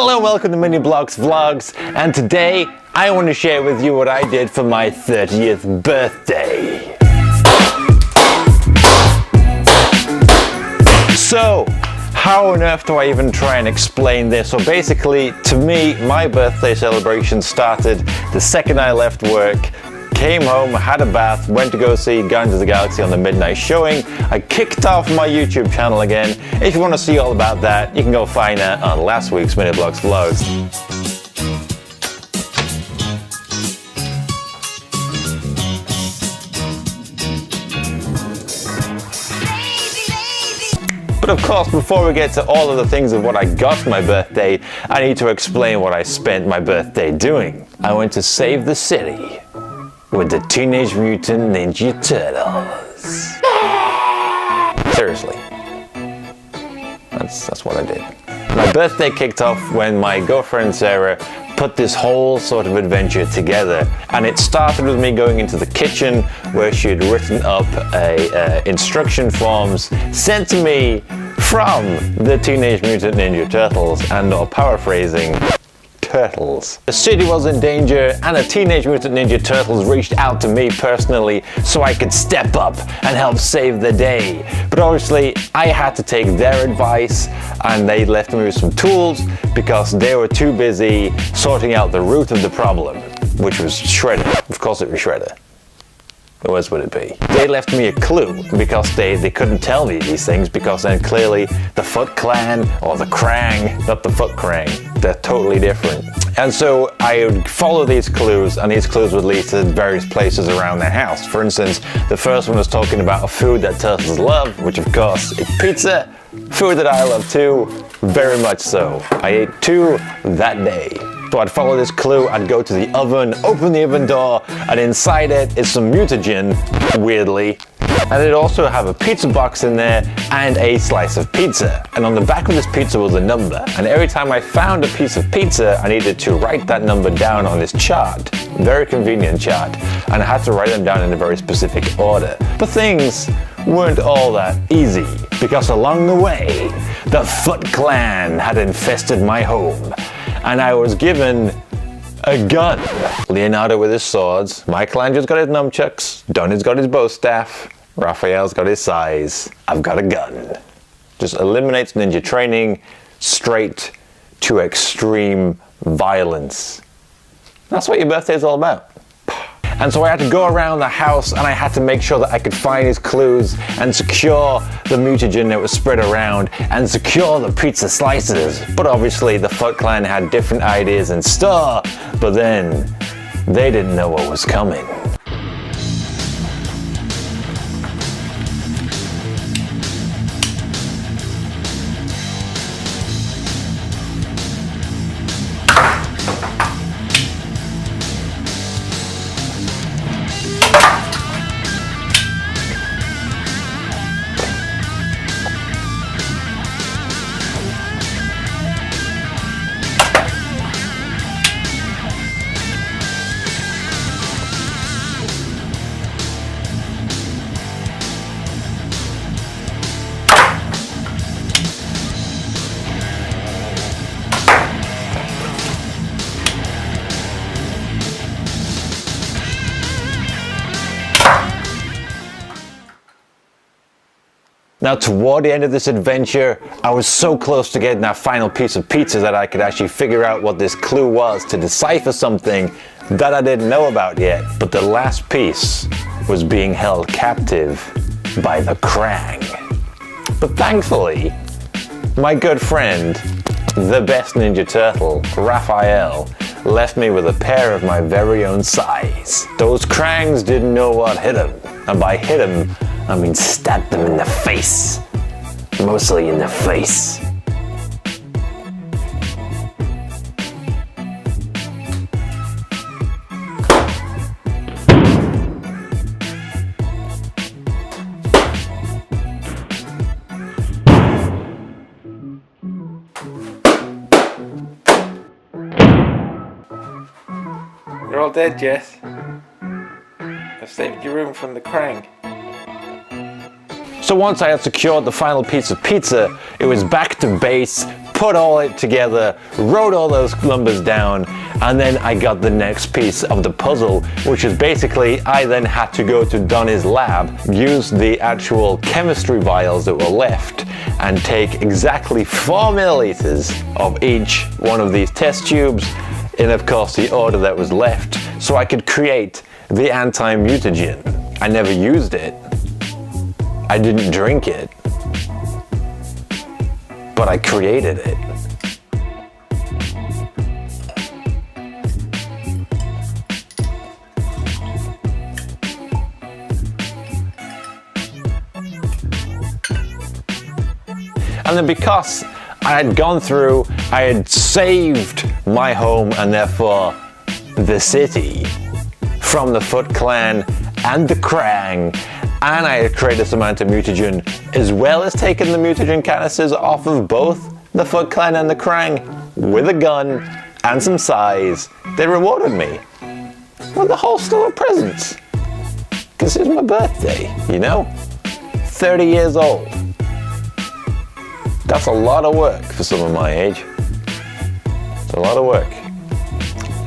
Hello and welcome to Mini Bloks Vlogs, and today I want to share with you what I did for my 30th birthday. So, how on earth do I even try and explain this? So basically, to me, my birthday celebration started the second I left work, came home, had a bath, went to go see Guardians of the Galaxy on the midnight showing. I kicked off my YouTube channel again. If you want to see all about that, you can go find that on last week's Mini Bloks Vlogs. But of course, before we get to all of the things of what I got for my birthday, I need to explain what I spent my birthday doing. I went to save the city with the Teenage Mutant Ninja Turtles. Seriously. That's what I did. My birthday kicked off when my girlfriend Sarah put this whole sort of adventure together, and it started with me going into the kitchen where she had written up instruction forms sent to me from the Teenage Mutant Ninja Turtles, and or paraphrasing, Turtles. The city was in danger, and the Teenage Mutant Ninja Turtles reached out to me personally so I could step up and help save the day. But obviously, I had to take their advice, and they left me with some tools because they were too busy sorting out the root of the problem, which was Shredder. Of course it was Shredder. Who else would it be? They left me a clue because they couldn't tell me these things, because then clearly the Foot Clan or the Kraang, not the Foot Kraang, they're totally different. And so I would follow these clues, and these clues would lead to various places around the house. For instance, the first one was talking about a food that turtles love, which of course is pizza, food that I love too, very much so. I ate 2 that day. So I'd follow this clue, I'd go to the oven, open the oven door, and inside it is some mutagen, weirdly. And it'd also have a pizza box in there and a slice of pizza. And on the back of this pizza was a number. And every time I found a piece of pizza, I needed to write that number down on this chart. Very convenient chart. And I had to write them down in a very specific order. But things weren't all that easy, because along the way, the Foot Clan had infested my home. And I was given a gun. Leonardo with his swords, Michelangelo's got his nunchucks, Donnie's got his bow staff, Raphael's got his size, I've got a gun. Just eliminates ninja training straight to extreme violence. That's what your birthday is all about. And so I had to go around the house, and I had to make sure that I could find his clues and secure the mutagen that was spread around and secure the pizza slices. But obviously the Foot Clan had different ideas in store, but then they didn't know what was coming. Now, toward the end of this adventure, I was so close to getting that final piece of pizza that I could actually figure out what this clue was to decipher something that I didn't know about yet. But the last piece was being held captive by the Kraang. But thankfully, my good friend, the best Ninja Turtle, Raphael, left me with a pair of my very own size. Those Kraangs didn't know what hit them. And by hit them, I mean stab them in the face. Mostly in the face. You're all dead, Jess. I've saved your room from the Kraang. So once I had secured the final piece of pizza, it was back to base, put all it together, wrote all those numbers down, and then I got the next piece of the puzzle, which is basically I then had to go to Donnie's lab, use the actual chemistry vials that were left, and take exactly 4 milliliters of each one of these test tubes in, of course, the order that was left, so I could create the Anti-Mutagen. I never used it. I didn't drink it. But I created it. And then because I had gone through, I had saved my home and therefore the city from the Foot Clan and the Kraang, and I had created some Anti-Mutagen, as well as taken the mutagen canisters off of both the Foot Clan and the Kraang with a gun and some size. They rewarded me with a whole store of presents. Because it's my birthday, you know? 30 years old. That's a lot of work for someone my age. It's a lot of work.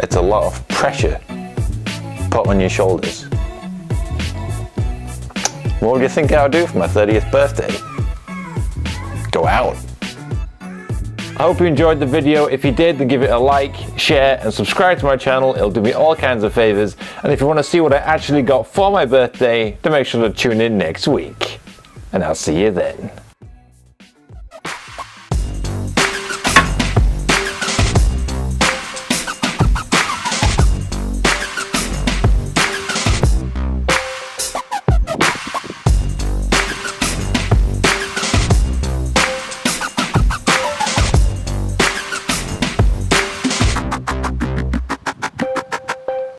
It's a lot of pressure put on your shoulders. What would you think I would do for my 30th birthday? Go out. I hope you enjoyed the video. If you did, then give it a like, share, and subscribe to my channel. It'll do me all kinds of favors. And if you want to see what I actually got for my birthday, then make sure to tune in next week. And I'll see you then.